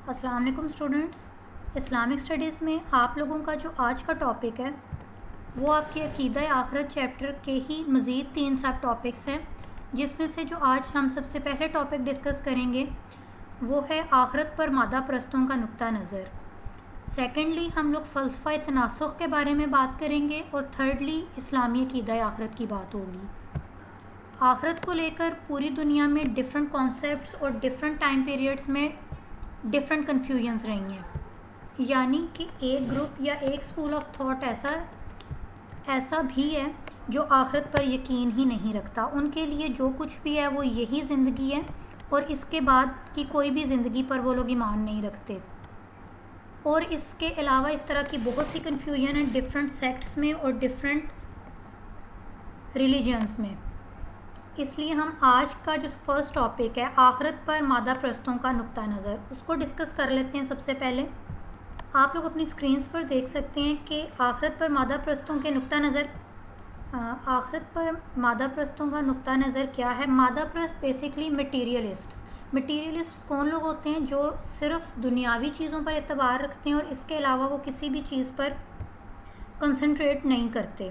السلام علیکم students, Islamic studies میں آپ لوگوں کا جو آج کا ٹاپک ہے وہ آپ کے عقیدہ آخرت چیپٹر کے ہی مزید 3 سب ٹاپکس ہیں، جس میں سے جو آج ہم سب سے پہلے ٹاپک ڈسکس کریں گے وہ ہے آخرت پر مادہ پرستوں کا نقطہ نظر۔ سیکنڈلی ہم لوگ فلسفہ تناسخ کے بارے میں بات کریں گے، اور تھرڈلی اسلامی عقیدہ آخرت کی بات ہوگی۔ آخرت کو لے کر پوری دنیا میں ڈفرینٹ کانسیپٹس اور ڈفرینٹ ٹائم پیریڈس میں ڈفرینٹ کنفیوژنس رہی ہیں، یعنی کہ ایک گروپ یا ایک اسکول آف تھاٹ ایسا بھی ہے جو آخرت پر یقین ہی نہیں رکھتا۔ ان کے لیے جو کچھ بھی ہے وہ یہی زندگی ہے، اور اس کے بعد کی کوئی بھی زندگی پر وہ لوگ ایمان نہیں رکھتے۔ اور اس کے علاوہ اس طرح کی بہت سی کنفیوژن ہیں ڈفرینٹ سیکٹس میں اور ڈفرینٹ ریلیجنس میں۔ اس لیے ہم آج کا جو فرسٹ ٹاپک ہے آخرت پر مادہ پرستوں کا نقطہ نظر، اس کو ڈسکس کر لیتے ہیں۔ سب سے پہلے آپ لوگ اپنی اسکرینس پر دیکھ سکتے ہیں کہ آخرت پر مادہ پرستوں کے نقطہ نظر آخرت پر مادہ پرستوں کا نقطہ نظر کیا ہے۔ مادہ پرست بیسکلی مٹیریلسٹس کون لوگ ہوتے ہیں؟ جو صرف دنیاوی چیزوں پر اعتبار رکھتے ہیں اور اس کے علاوہ وہ کسی بھی چیز پر کنسنٹریٹ نہیں کرتے۔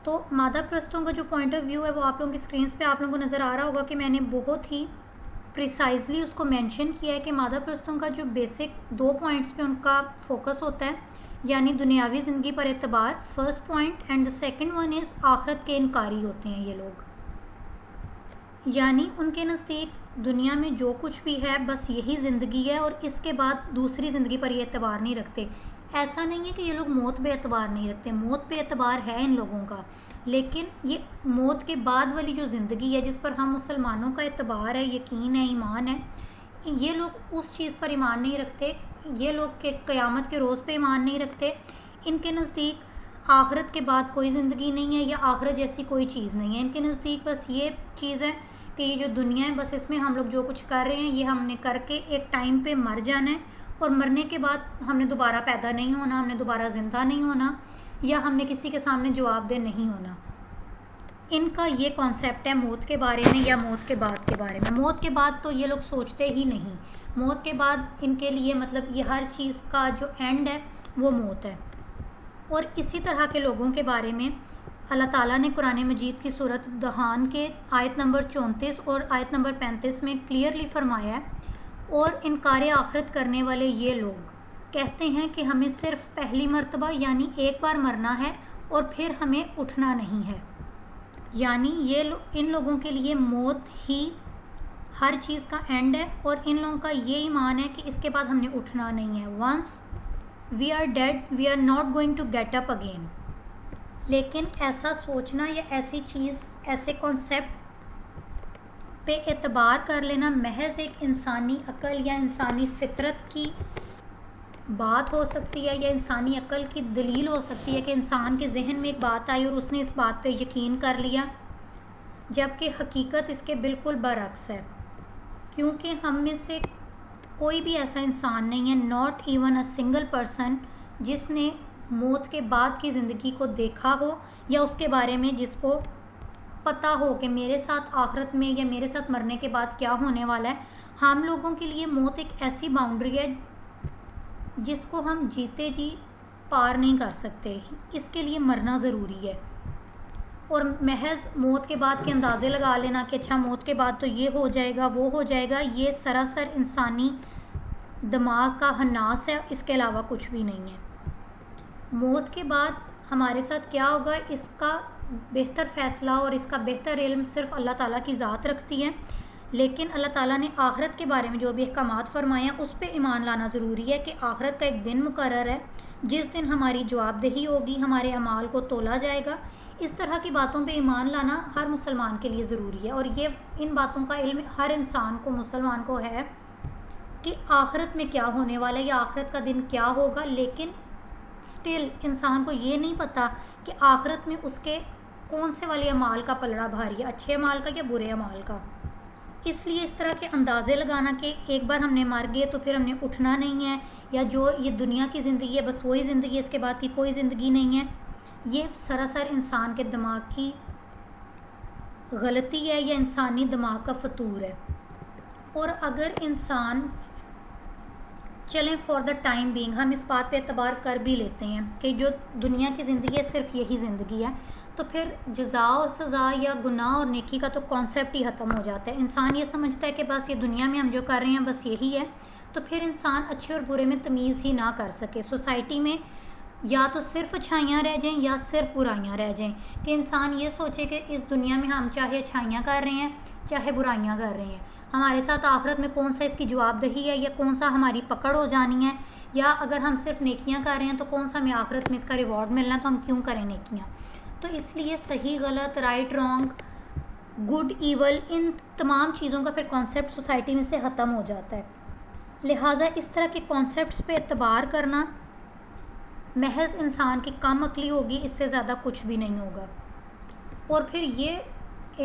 تو مادہ پرستوں کا جو پوائنٹ آف ویو ہے وہ آپ لوگوں کی اسکرینس پہ آپ لوگوں کو نظر آ رہا ہوگا کہ میں نے بہت ہی پریسائزلی اس کو مینشن کیا ہے کہ مادہ پرستوں کا جو بیسک 2 پوائنٹس پہ ان کا فوکس ہوتا ہے، یعنی دنیاوی زندگی پر اعتبار، first point, and the second one is آخرت کے انکاری ہوتے ہیں یہ لوگ، یعنی ان کے نزدیک دنیا میں جو کچھ بھی ہے بس یہی زندگی ہے، اور اس کے بعد دوسری زندگی پر یہ اعتبار نہیں رکھتے۔ ایسا نہیں ہے کہ یہ لوگ موت پہ اعتبار نہیں رکھتے، موت پہ اعتبار ہے ان لوگوں کا، لیکن یہ موت کے بعد والی جو زندگی ہے جس پر ہم مسلمانوں کا اعتبار ہے، یقین ہے، ایمان ہے، یہ لوگ اس چیز پر ایمان نہیں رکھتے۔ یہ لوگ قیامت کے روز پہ ایمان نہیں رکھتے۔ ان کے نزدیک آخرت کے بعد کوئی زندگی نہیں ہے یا آخرت جیسی کوئی چیز نہیں ہے۔ ان کے نزدیک بس یہ چیز ہے کہ یہ جو دنیا ہے بس اس میں ہم لوگ جو کچھ کر رہے ہیں یہ ہم نے کر کے ایک ٹائم پہ مر جانا ہے، اور مرنے کے بعد ہم نے دوبارہ پیدا نہیں ہونا، ہم نے دوبارہ زندہ نہیں ہونا، یا ہم نے کسی کے سامنے جواب دہ نہیں ہونا۔ ان کا یہ کانسیپٹ ہے موت کے بارے میں یا موت کے بعد کے بارے میں۔ موت کے بعد تو یہ لوگ سوچتے ہی نہیں، موت کے بعد ان کے لیے مطلب یہ ہر چیز کا جو اینڈ ہے وہ موت ہے۔ اور اسی طرح کے لوگوں کے بارے میں اللہ تعالیٰ نے قرآن مجید کی سورۃ دہان کے آیت نمبر 34 اور آیت نمبر 35 میں کلیئرلی فرمایا ہے، اور انکار آخرت کرنے والے یہ لوگ کہتے ہیں کہ ہمیں صرف پہلی مرتبہ یعنی ایک بار مرنا ہے اور پھر ہمیں اٹھنا نہیں ہے، یعنی ان لوگوں کے لیے موت ہی ہر چیز کا اینڈ ہے، اور ان لوگوں کا یہ ایمان ہے کہ اس کے بعد ہم نے اٹھنا نہیں ہے۔ Once we are dead we are not going to get up again. لیکن ایسا سوچنا یا ایسی چیز، ایسے کانسیپٹ پہ اعتبار کر لینا محض ایک انسانی عقل یا انسانی فطرت کی بات ہو سکتی ہے، یا انسانی عقل کی دلیل ہو سکتی ہے کہ انسان کے ذہن میں ایک بات آئی اور اس نے اس بات پہ یقین کر لیا، جبکہ حقیقت اس کے بالکل برعکس ہے، کیونکہ ہم میں سے کوئی بھی ایسا انسان نہیں ہے، not even a single person, جس نے موت کے بعد کی زندگی کو دیکھا ہو یا اس کے بارے میں جس کو پتہ ہو کہ میرے ساتھ آخرت میں یا میرے ساتھ مرنے کے بعد کیا ہونے والا ہے۔ ہم لوگوں کے لیے موت ایک ایسی باؤنڈری ہے جس کو ہم جیتے جی پار نہیں کر سکتے، اس کے لیے مرنا ضروری ہے۔ اور محض موت کے بعد کے اندازے لگا لینا کہ اچھا موت کے بعد تو یہ ہو جائے گا، وہ ہو جائے گا، یہ سراسر انسانی دماغ کا ہناس ہے، اس کے علاوہ کچھ بھی نہیں ہے۔ موت کے بعد ہمارے ساتھ کیا ہوگا اس کا بہتر فیصلہ اور اس کا بہتر علم صرف اللہ تعالیٰ کی ذات رکھتی ہے، لیکن اللہ تعالیٰ نے آخرت کے بارے میں جو بھی احکامات فرمائے ہیں اس پہ ایمان لانا ضروری ہے کہ آخرت کا ایک دن مقرر ہے جس دن ہماری جواب دہی ہوگی، ہمارے اعمال کو تولا جائے گا۔ اس طرح کی باتوں پہ ایمان لانا ہر مسلمان کے لیے ضروری ہے، اور یہ ان باتوں کا علم ہر انسان کو، مسلمان کو ہے کہ آخرت میں کیا ہونے والا ہے یا آخرت کا دن کیا ہوگا، لیکن سٹل انسان کو یہ نہیں پتہ کہ آخرت میں اس کے کون سے والے اعمال کا پلڑا بھاری ہے، اچھے اعمال کا یا برے اعمال کا۔ اس لیے اس طرح کے اندازے لگانا کہ ایک بار ہم نے مر گئے تو پھر ہم نے اٹھنا نہیں ہے، یا جو یہ دنیا کی زندگی ہے بس وہی زندگی ہے، اس کے بعد کی کوئی زندگی نہیں ہے، یہ سراسر انسان کے دماغ کی غلطی ہے یا انسانی دماغ کا فطور ہے۔ اور اگر انسان چلیں فار دا ٹائم بینگ ہم اس بات پہ اعتبار کر بھی لیتے ہیں کہ جو دنیا کی زندگی ہے صرف یہی زندگی ہے، تو پھر جزا اور سزا یا گناہ اور نیکی کا تو کانسیپٹ ہی ختم ہو جاتا ہے. انسان یہ سمجھتا ہے کہ بس یہ دنیا میں ہم جو کر رہے ہیں بس یہی ہے، تو پھر انسان اچھے اور برے میں تمیز ہی نہ کر سکے. سوسائٹی میں یا تو صرف اچھائیاں رہ جائیں یا صرف برائیاں رہ جائیں، کہ انسان یہ سوچے کہ اس دنیا میں ہم چاہے اچھائیاں کر رہے ہیں چاہے برائیاں کر رہے ہیں، ہمارے ساتھ آخرت میں کون سا اس کی جواب دہی ہے یا کون سا ہماری پکڑ ہو جانی ہے، یا اگر ہم صرف نیکیاں کر رہے ہیں تو کون سا ہمیں آخرت میں اس کا ریوارڈ ملنا ہے، تو ہم کیوں کریں نیکیاں. تو اس لیے صحیح غلط، رائٹ رانگ، گڈ ایول، ان تمام چیزوں کا پھر کانسیپٹ سوسائٹی میں سے ختم ہو جاتا ہے. لہٰذا اس طرح کے کانسیپٹس پہ اعتبار کرنا محض انسان کی کم عقلی ہوگی، اس سے زیادہ کچھ بھی نہیں ہوگا. اور پھر یہ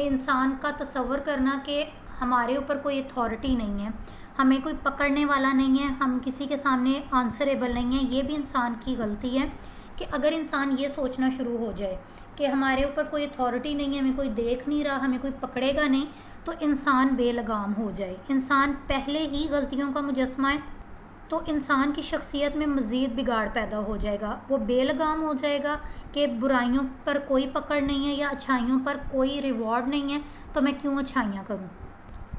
انسان کا تصور کرنا کہ ہمارے اوپر کوئی اتھارٹی نہیں ہے، ہمیں کوئی پکڑنے والا نہیں ہے، ہم کسی کے سامنے آنسریبل نہیں ہیں، یہ بھی انسان کی غلطی ہے. کہ اگر انسان یہ سوچنا شروع ہو جائے کہ ہمارے اوپر کوئی اتھارٹی نہیں ہے، ہمیں کوئی دیکھ نہیں رہا، ہمیں کوئی پکڑے گا نہیں، تو انسان بے لگام ہو جائے. انسان پہلے ہی غلطیوں کا مجسمہ ہے، تو انسان کی شخصیت میں مزید بگاڑ پیدا ہو جائے گا. وہ بے لگام ہو جائے گا کہ برائیوں پر کوئی پکڑ نہیں ہے یا اچھائیوں پر کوئی ریوارڈ نہیں ہے، تو میں کیوں اچھائیاں کروں.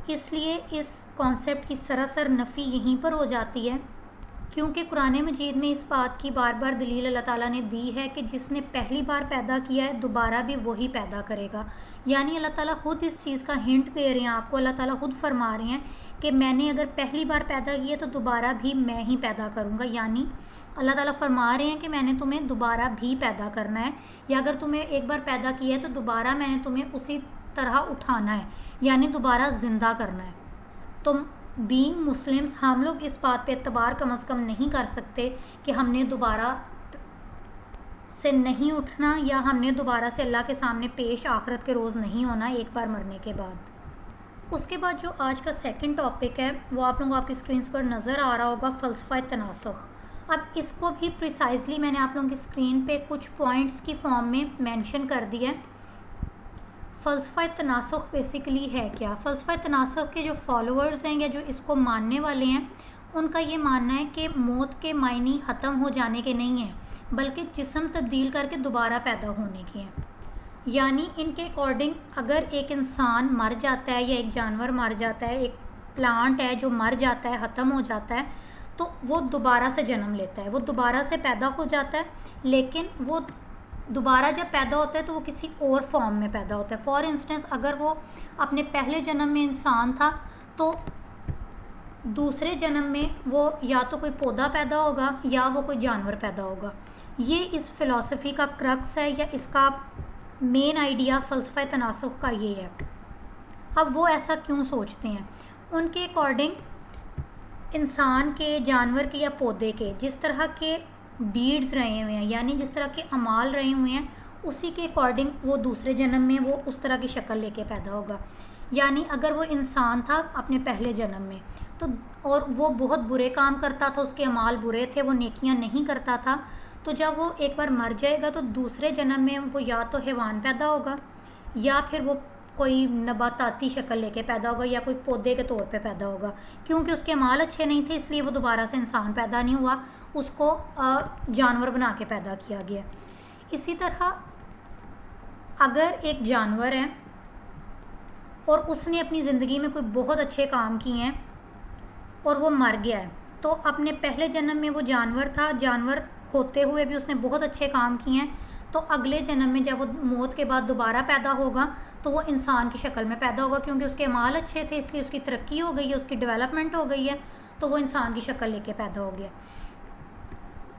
اس لیے اس کانسیپٹ کی سراسر نفی یہیں پر ہو جاتی ہے، کیونکہ قرآن مجید میں اس بات کی بار بار دلیل اللہ تعالیٰ نے دی ہے کہ جس نے پہلی بار پیدا کیا ہے دوبارہ بھی وہی پیدا کرے گا. یعنی اللہ تعالیٰ خود اس چیز کا ہنٹ دے رہے ہیں آپ کو، اللہ تعالیٰ خود فرما رہے ہیں کہ میں نے اگر پہلی بار پیدا کیا تو دوبارہ بھی میں ہی پیدا کروں گا. یعنی اللہ تعالیٰ فرما رہے ہیں کہ میں نے تمہیں دوبارہ بھی پیدا کرنا ہے، یا اگر تمہیں ایک بار پیدا کیا ہے تو دوبارہ میں نے تمہیں اسی طرح اٹھانا ہے، یعنی دوبارہ زندہ کرنا ہے. تو بینگ مسلمس ہم لوگ اس بات پہ اعتبار کم از کم نہیں کر سکتے کہ ہم نے دوبارہ سے نہیں اٹھنا، یا ہم نے دوبارہ سے اللہ کے سامنے پیش آخرت کے روز نہیں ہونا ایک بار مرنے کے بعد. اس کے بعد جو آج کا سیکنڈ ٹاپک ہے وہ آپ لوگوں کو آپ کی اسکرینس پر نظر آ رہا ہوگا، فلسفہ تناسخ. اب اس کو بھی پریسائزلی میں نے آپ لوگوں کی اسکرین پہ کچھ پوائنٹس کی فارم میں مینشن کر دیا ہے. فلسفہ تناسخ بیسیکلی ہے کیا؟ فلسفہ تناسخ کے جو فالوورز ہیں یا جو اس کو ماننے والے ہیں ان کا یہ ماننا ہے کہ موت کے معنی ختم ہو جانے کے نہیں ہیں بلکہ جسم تبدیل کر کے دوبارہ پیدا ہونے کے ہیں. یعنی ان کے اکارڈنگ اگر ایک انسان مر جاتا ہے یا ایک جانور مر جاتا ہے، ایک پلانٹ ہے جو مر جاتا ہے، ختم ہو جاتا ہے، تو وہ دوبارہ سے جنم لیتا ہے، وہ دوبارہ سے پیدا ہو جاتا ہے. لیکن وہ دوبارہ جب پیدا ہوتا ہے تو وہ کسی اور فارم میں پیدا ہوتا ہے. فار انسٹنس اگر وہ اپنے پہلے جنم میں انسان تھا تو دوسرے جنم میں وہ یا تو کوئی پودا پیدا ہوگا یا وہ کوئی جانور پیدا ہوگا. یہ اس فلسفی کا کرکس ہے، یا اس کا مین آئیڈیا فلسفہ تناسخ کا یہ ہے. اب وہ ایسا کیوں سوچتے ہیں؟ ان کے اکارڈنگ انسان کے، جانور کے یا پودے کے جس طرح کے ڈیڈز رہے ہوئے ہیں، یعنی جس طرح کے اعمال رہے ہوئے ہیں، اسی کے اکارڈنگ وہ دوسرے جنم میں وہ اس طرح کی شکل لے کے پیدا ہوگا. یعنی اگر وہ انسان تھا اپنے پہلے جنم میں تو اور وہ بہت برے کام کرتا تھا، اس کے اعمال برے تھے، وہ نیکیاں نہیں کرتا تھا، تو جب وہ ایک بار مر جائے گا تو دوسرے جنم میں وہ یا تو حیوان پیدا ہوگا یا پھر وہ کوئی نباتاتی شکل لے کے پیدا ہوگا یا کوئی پودے کے طور پہ پیدا ہوگا. کیونکہ اس کے اعمال اچھے نہیں تھے اس لیے وہ دوبارہ سے انسان پیدا نہیں ہوا، اس کو جانور بنا کے پیدا کیا گیا. اسی طرح اگر ایک جانور ہے اور اس نے اپنی زندگی میں کوئی بہت اچھے کام کیے ہیں اور وہ مر گیا ہے، تو اپنے پہلے جنم میں وہ جانور تھا، جانور ہوتے ہوئے بھی اس نے بہت اچھے کام کیے ہیں، تو اگلے جنم میں جب وہ موت کے بعد دوبارہ پیدا ہوگا تو وہ انسان کی شکل میں پیدا ہوگا. کیونکہ اس کے اعمال اچھے تھے اس لیے اس کی ترقی ہو گئی ہے، اس کی ڈیولپمنٹ ہو گئی ہے، تو وہ انسان کی شکل لے کے پیدا ہو گیا.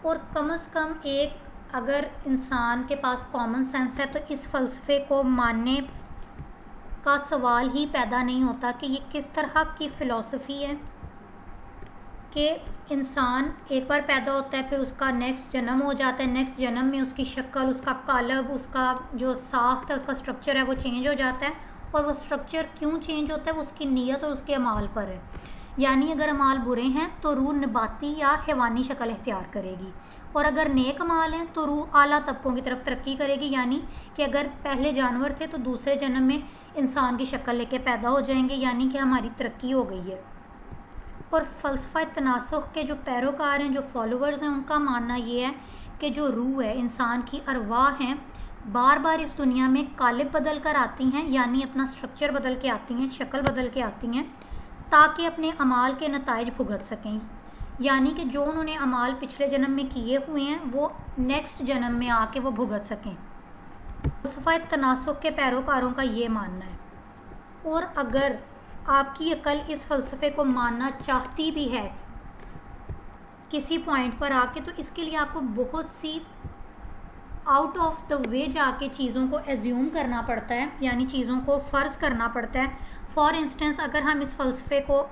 اور کم از کم ایک اگر انسان کے پاس کامن سینس ہے تو اس فلسفے کو ماننے کا سوال ہی پیدا نہیں ہوتا کہ یہ کس طرح کی فلسفی ہے کہ انسان ایک بار پیدا ہوتا ہے، پھر اس کا نیکسٹ جنم ہو جاتا ہے، نیکسٹ جنم میں اس کی شکل، اس کا قالب، اس کا جو ساخت ہے، اس کا سٹرکچر ہے وہ چینج ہو جاتا ہے. اور وہ سٹرکچر کیوں چینج ہوتا ہے؟ وہ اس کی نیت اور اس کے اعمال پر ہے. یعنی اگر اعمال برے ہیں تو روح نباتی یا حیوانی شکل اختیار کرے گی، اور اگر نیک اعمال ہیں تو روح اعلیٰ طبقوں کی طرف ترقی کرے گی. یعنی کہ اگر پہلے جانور تھے تو دوسرے جنم میں انسان کی شکل لے کے پیدا ہو جائیں گے، یعنی کہ ہماری ترقی ہو گئی ہے. اور فلسفہ تناسخ کے جو پیروکار ہیں، جو فالوورز ہیں، ان کا ماننا یہ ہے کہ جو روح ہے، انسان کی ارواح ہیں، بار بار اس دنیا میں قالب بدل کر آتی ہیں، یعنی اپنا سٹرکچر بدل کے آتی ہیں، شکل بدل کے آتی ہیں، تاکہ اپنے اعمال کے نتائج بھگت سکیں، یعنی کہ جو انہوں نے اعمال پچھلے جنم میں کیے ہوئے ہیں وہ نیکسٹ جنم میں آ کے وہ بھگت سکیں۔ فلسفہ تناسخ کے پیروکاروں کا یہ ماننا ہے۔ اور اگر آپ کی عقل اس فلسفے کو ماننا چاہتی بھی ہے کسی پوائنٹ پر آ کے، تو اس کے لیے آپ کو بہت سی آؤٹ آف دا وے جا کے چیزوں کو ایزیوم کرنا پڑتا ہے، یعنی چیزوں کو فرض کرنا پڑتا ہے۔ فار انسٹنس اگر ہم اس فلسفے کو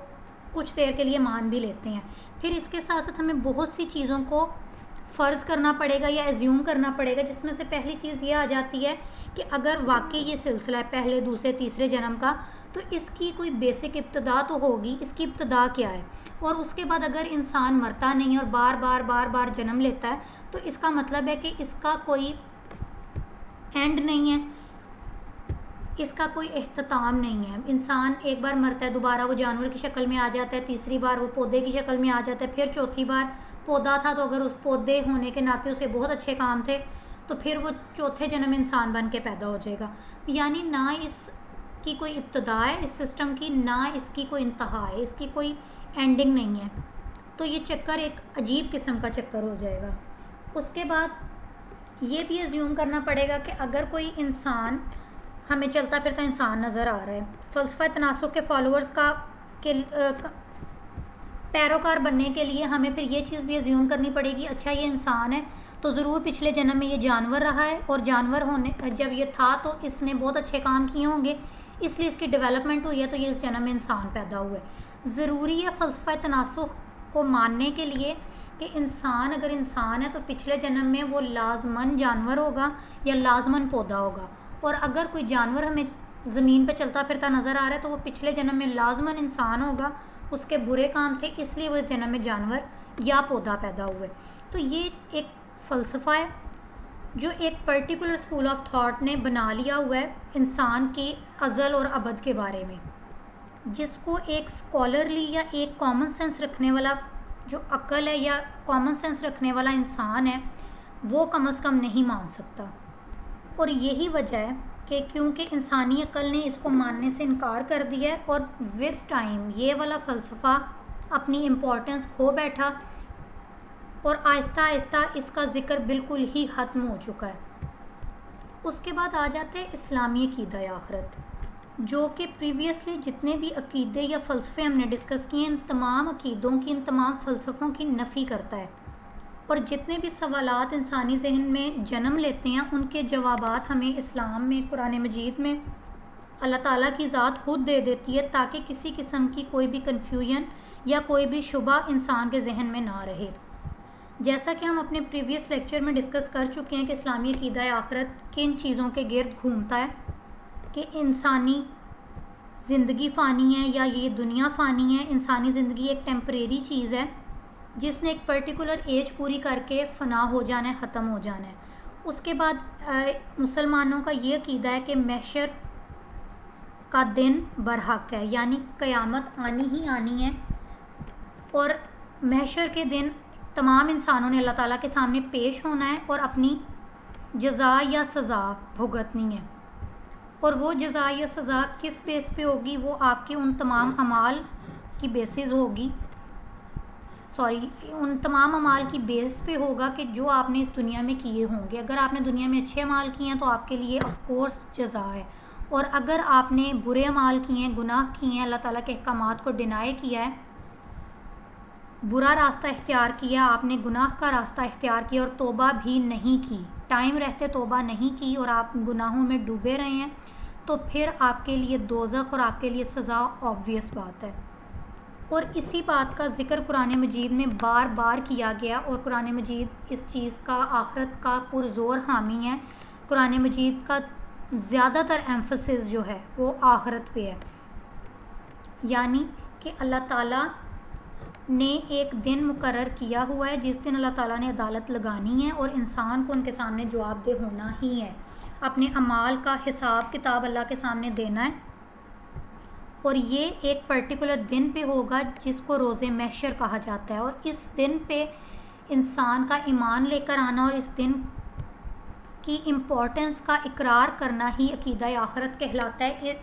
کچھ دیر کے لیے مان بھی لیتے ہیں، پھر اس کے ساتھ ساتھ ہمیں بہت سی چیزوں کو فرض کرنا پڑے گا یا ایزیوم کرنا پڑے گا، جس میں سے پہلی چیز یہ آ جاتی ہے کہ اگر واقعی یہ سلسلہ ہے پہلے، دوسرے، تیسرے جنم کا، تو اس کی کوئی بیسک ابتدا تو ہوگی، اس کی ابتدا کیا ہے؟ اور اس کے بعد اگر انسان مرتا نہیں اور بار بار بار بار جنم لیتا ہے، تو اس کا مطلب ہے کہ اس کا کوئی اینڈ نہیں ہے، اس کا کوئی اختتام نہیں ہے۔ انسان ایک بار مرتا ہے، دوبارہ وہ جانور کی شکل میں آ جاتا ہے، تیسری بار وہ پودے کی شکل میں آ جاتا ہے، پھر چوتھی بار پودا تھا تو اگر اس پودے ہونے کے ناطے اسے بہت اچھے کام تھے تو پھر وہ چوتھے جنم میں انسان بن کے پیدا ہو جائے گا۔ یعنی نہ اس کی کوئی ابتدا ہے اس سسٹم کی، نہ اس کی کوئی انتہا ہے، اس کی کوئی اینڈنگ نہیں ہے۔ تو یہ چکر ایک عجیب قسم کا چکر ہو جائے گا۔ اس کے بعد یہ بھی ایزیوم کرنا پڑے گا کہ اگر کوئی انسان ہمیں چلتا پھرتا انسان نظر آ رہا ہے، فلسفہ تناسخ کے فالوورز کا پیروکار بننے کے لیے ہمیں پھر یہ چیز بھی ایزیوم کرنی پڑے گی، اچھا یہ انسان ہے تو ضرور پچھلے جنم میں یہ جانور رہا ہے، اور جانور ہونے جب یہ تھا تو اس نے بہت اچھے کام کیے ہوں گے، اس لیے اس کی ڈیولپمنٹ ہوئی ہے، تو یہ اس جنم میں انسان پیدا ہوا ہے۔ ضروری ہے فلسفہ تناسخ کو ماننے کے لیے کہ انسان اگر انسان ہے تو پچھلے جنم میں وہ لازماً جانور ہوگا یا لازماً پودا ہوگا، اور اگر کوئی جانور ہمیں زمین پہ چلتا پھرتا نظر آ رہا ہے تو وہ پچھلے جنم میں لازماً انسان ہوگا، اس کے برے کام تھے اس لیے وہ اس جنم میں جانور یا پودا پیدا ہوئے۔ تو یہ ایک فلسفہ ہے جو ایک پرٹیکولر اسکول آف تھاٹ نے بنا لیا ہوا ہے انسان کی ازل اور ابد کے بارے میں، جس کو ایک اسکالرلی یا ایک کامن سینس رکھنے والا جو عقل ہے یا کامن سینس رکھنے والا انسان ہے وہ کم از کم نہیں مان سکتا۔ اور یہی وجہ ہے کہ کیونکہ انسانی عقل نے اس کو ماننے سے انکار کر دیا ہے، اور ود ٹائم یہ والا فلسفہ اپنی امپورٹنس کھو بیٹھا، اور آہستہ آہستہ اس کا ذکر بالکل ہی ختم ہو چکا ہے۔ اس کے بعد آ جاتے ہیں اسلامی عقیدہ آخرت، جو کہ پریویسلی جتنے بھی عقیدے یا فلسفے ہم نے ڈسکس کیے، ان تمام عقیدوں کی، ان تمام فلسفوں کی نفی کرتا ہے، اور جتنے بھی سوالات انسانی ذہن میں جنم لیتے ہیں ان کے جوابات ہمیں اسلام میں، قرآن مجید میں اللہ تعالیٰ کی ذات خود دے دیتی ہے، تاکہ کسی قسم کی کوئی بھی کنفیوژن یا کوئی بھی شبہ انسان کے ذہن میں نہ رہے۔ جیسا کہ ہم اپنے پریویس لیکچر میں ڈسکس کر چکے ہیں کہ اسلامی عقیدہ آخرت کن چیزوں کے گرد گھومتا ہے، کہ انسانی زندگی فانی ہے یا یہ دنیا فانی ہے۔ انسانی زندگی ایک ٹیمپریری چیز ہے جس نے ایک پرٹیکولر ایج پوری کر کے فنا ہو جانا ہے، ختم ہو جانا ہے۔ اس کے بعد مسلمانوں کا یہ عقیدہ ہے کہ محشر کا دن برحق ہے، یعنی قیامت آنی ہی آنی ہے، اور محشر کے دن تمام انسانوں نے اللہ تعالیٰ کے سامنے پیش ہونا ہے اور اپنی جزا یا سزا بھگتنی ہے۔ اور وہ جزا یا سزا کس بیس پہ ہوگی؟ وہ آپ کے ان تمام اعمال کی بیسز ہوگی، ان تمام اعمال کی بیس پہ ہوگا کہ جو آپ نے اس دنیا میں کیے ہوں گے۔ اگر آپ نے دنیا میں اچھے اعمال کیے ہیں تو آپ کے لیے آف کورس جزا ہے، اور اگر آپ نے برے اعمال کیے ہیں، گناہ کیے ہیں، اللہ تعالیٰ کے احکامات کو ڈینائی کیا ہے، برا راستہ اختیار کیا، آپ نے گناہ کا راستہ اختیار کیا اور توبہ بھی نہیں کی، ٹائم رہتے توبہ نہیں کی، اور آپ گناہوں میں ڈوبے رہے ہیں، تو پھر آپ کے لیے دوزخ اور آپ کے لیے سزا آبویس بات ہے۔ اور اسی بات کا ذکر قرآن مجید میں بار بار کیا گیا، اور قرآن مجید اس چیز کا، آخرت کا پرزور حامی ہے۔ قرآن مجید کا زیادہ تر ایمفسس جو ہے وہ آخرت پہ ہے، یعنی کہ اللہ تعالیٰ نے ایک دن مقرر کیا ہوا ہے جس دن اللہ تعالیٰ نے عدالت لگانی ہے، اور انسان کو ان کے سامنے جواب دہ ہونا ہی ہے، اپنے اعمال کا حساب کتاب اللہ کے سامنے دینا ہے، اور یہ ایک پرٹیکولر دن پہ ہوگا جس کو روز محشر کہا جاتا ہے، اور اس دن پہ انسان کا ایمان لے کر آنا اور اس دن کی امپورٹنس کا اقرار کرنا ہی عقیدہ آخرت کہلاتا ہے،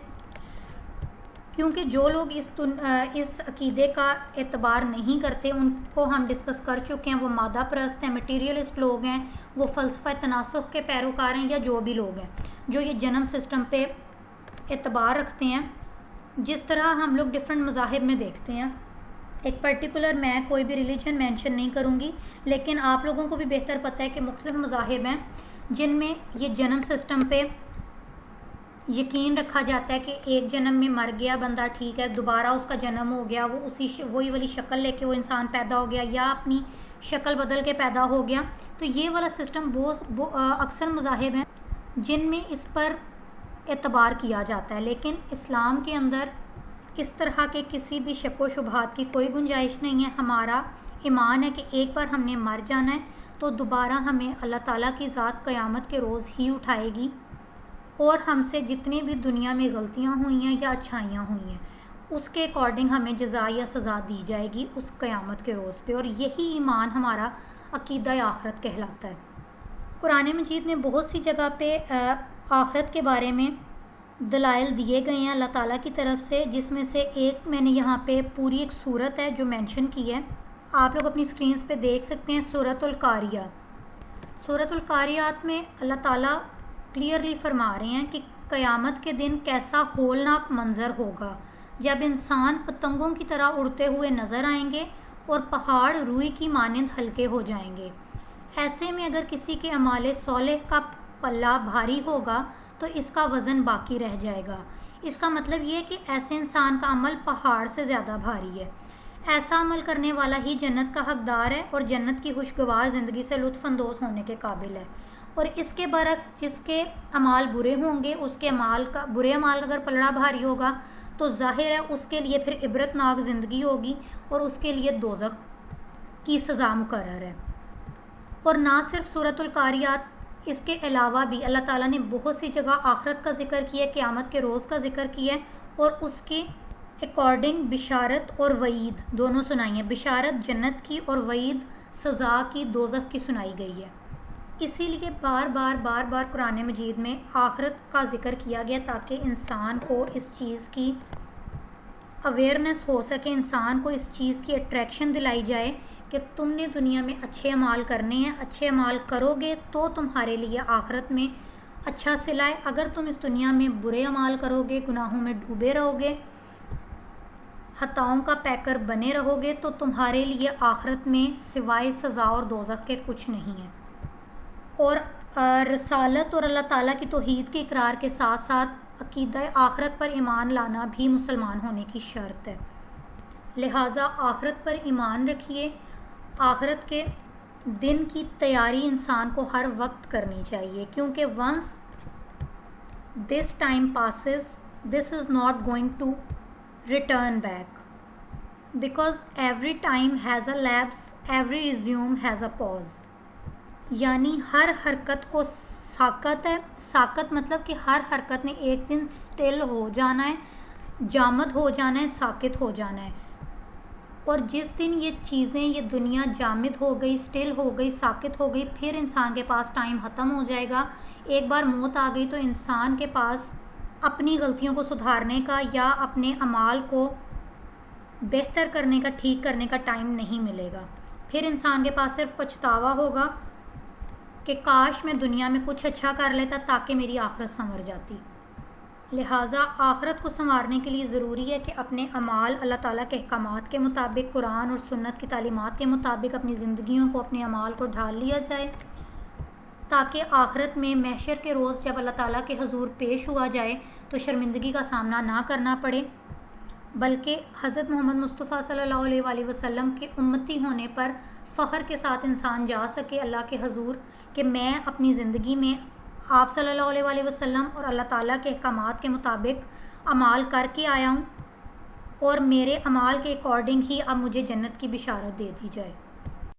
کیونکہ جو لوگ اس عقیدے کا اعتبار نہیں کرتے ان کو ہم ڈسکس کر چکے ہیں، وہ مادہ پرست ہیں، مٹیریلسٹ لوگ ہیں، وہ فلسفہ تناسخ کے پیروکار ہیں، یا جو بھی لوگ ہیں جو یہ جنم سسٹم پہ اعتبار رکھتے ہیں۔ جس طرح ہم لوگ ڈفرینٹ مذاہب میں دیکھتے ہیں، ایک پرٹیکولر میں کوئی بھی ریلیجن مینشن نہیں کروں گی، لیکن آپ لوگوں کو بھی بہتر پتہ ہے کہ مختلف مذاہب ہیں جن میں یہ جنم سسٹم پہ یقین رکھا جاتا ہے کہ ایک جنم میں مر گیا بندہ، ٹھیک ہے، دوبارہ اس کا جنم ہو گیا، وہ وہی والی شکل لے کے وہ انسان پیدا ہو گیا، یا اپنی شکل بدل کے پیدا ہو گیا۔ تو یہ والا سسٹم اکثر مذاہب ہیں جن میں اس پر اعتبار کیا جاتا ہے، لیکن اسلام کے اندر اس طرح کے کسی بھی شک و شبہات کی کوئی گنجائش نہیں ہے۔ ہمارا ایمان ہے کہ ایک بار ہم نے مر جانا ہے تو دوبارہ ہمیں اللہ تعالیٰ کی ذات قیامت کے روز ہی اٹھائے گی، اور ہم سے جتنی بھی دنیا میں غلطیاں ہوئی ہیں یا اچھائیاں ہوئی ہیں اس کے اکارڈنگ ہمیں جزا یا سزا دی جائے گی اس قیامت کے روز پہ، اور یہی ایمان ہمارا عقیدہ آخرت کہلاتا ہے۔ قرآن مجید میں بہت سی جگہ پہ آخرت کے بارے میں دلائل دیے گئے ہیں اللہ تعالیٰ کی طرف سے، جس میں سے ایک میں نے یہاں پہ پوری ایک سورت ہے جو مینشن کی ہے، آپ لوگ اپنی سکرینز پہ دیکھ سکتے ہیں، سورۃ القاریہ۔ سورۃ القاریات میں اللہ تعالیٰ کلیئرلی فرما رہے ہیں کہ قیامت کے دن کیسا ہولناک منظر ہوگا جب انسان پتنگوں کی طرح اڑتے ہوئے نظر آئیں گے اور پہاڑ روئی کی مانند ہلکے ہو جائیں گے۔ ایسے میں اگر کسی کے اعمال صالح کا پلہ بھاری ہوگا تو اس کا وزن باقی رہ جائے گا۔ اس کا مطلب یہ ہے کہ ایسے انسان کا عمل پہاڑ سے زیادہ بھاری ہے۔ ایسا عمل کرنے والا ہی جنت کا حقدار ہے اور جنت کی خوشگوار زندگی سے لطف اندوز ہونے کے قابل ہے، اور اس کے برعکس جس کے اعمال برے ہوں گے، اس کے برے اعمال کا اگر پلڑا بھاری ہوگا تو ظاہر ہے اس کے لیے پھر عبرت ناک زندگی ہوگی اور اس کے لیے دوزخ کی سزا مقرر ہے۔ اور نہ صرف سورۃ القاریات، اس کے علاوہ بھی اللہ تعالیٰ نے بہت سی جگہ آخرت کا ذکر کیا ہے، قیامت کے روز کا ذکر کیا ہے، اور اس کے اکارڈنگ بشارت اور وعید دونوں سنائی ہیں۔ بشارت جنت کی اور وعید سزا کی، دوزخ کی سنائی گئی ہے۔ اسی لیے بار بار قرآن مجید میں آخرت کا ذکر کیا گیا تاکہ انسان کو اس چیز کی اویئرنیس ہو سکے، انسان کو اس چیز کی اٹریکشن دلائی جائے کہ تم نے دنیا میں اچھے اعمال کرنے ہیں، اچھے اعمال کرو گے تو تمہارے لیے آخرت میں اچھا صلہ ہے۔ اگر تم اس دنیا میں برے اعمال کرو گے، گناہوں میں ڈوبے رہو گے، خطاؤں کا پیکر بنے رہو گے تو تمہارے لیے آخرت میں سوائے سزا اور دوزخ کے کچھ نہیں ہے۔ اور رسالت اور اللہ تعالیٰ کی توحید کے اقرار کے ساتھ ساتھ عقیدہ آخرت پر ایمان لانا بھی مسلمان ہونے کی شرط ہے۔ لہٰذا آخرت پر ایمان رکھیے، آخرت کے دن کی تیاری انسان کو ہر وقت کرنی چاہیے، کیونکہ once this time passes this is not going to return back, because every time has a lapse, every resume has a pause, یعنی ہر حرکت کو ساکت ہے۔ ساکت مطلب کہ ہر حرکت نے ایک دن سٹل ہو جانا ہے، جامد ہو جانا ہے، ساکت ہو جانا ہے، اور جس دن یہ چیزیں، یہ دنیا جامد ہو گئی، سٹل ہو گئی، ساکت ہو گئی، پھر انسان کے پاس ٹائم ختم ہو جائے گا۔ ایک بار موت آ گئی تو انسان کے پاس اپنی غلطیوں کو سدھارنے کا یا اپنے اعمال کو بہتر کرنے کا، ٹھیک کرنے کا ٹائم نہیں ملے گا۔ پھر انسان کے پاس صرف پچھتاوا ہوگا کہ کاش میں دنیا میں کچھ اچھا کر لیتا تاکہ میری آخرت سنور جاتی۔ لہٰذا آخرت کو سنوارنے کے لیے ضروری ہے کہ اپنے اعمال اللہ تعالیٰ کے احکامات کے مطابق، قرآن اور سنت کی تعلیمات کے مطابق اپنی زندگیوں کو، اپنے اعمال کو ڈھال لیا جائے، تاکہ آخرت میں محشر کے روز جب اللہ تعالیٰ کے حضور پیش ہوا جائے تو شرمندگی کا سامنا نہ کرنا پڑے، بلکہ حضرت محمد مصطفیٰ صلی اللہ علیہ وآلہ وسلم کے امتی ہونے پر فخر کے ساتھ انسان جا سکے اللہ کے حضور کہ میں اپنی زندگی میں آپ صلی اللہ علیہ وآلہ وسلم اور اللہ تعالیٰ کے احکامات کے مطابق اعمال کر کے آیا ہوں، اور میرے اعمال کے اکارڈنگ ہی اب مجھے جنت کی بشارت دے دی جائے۔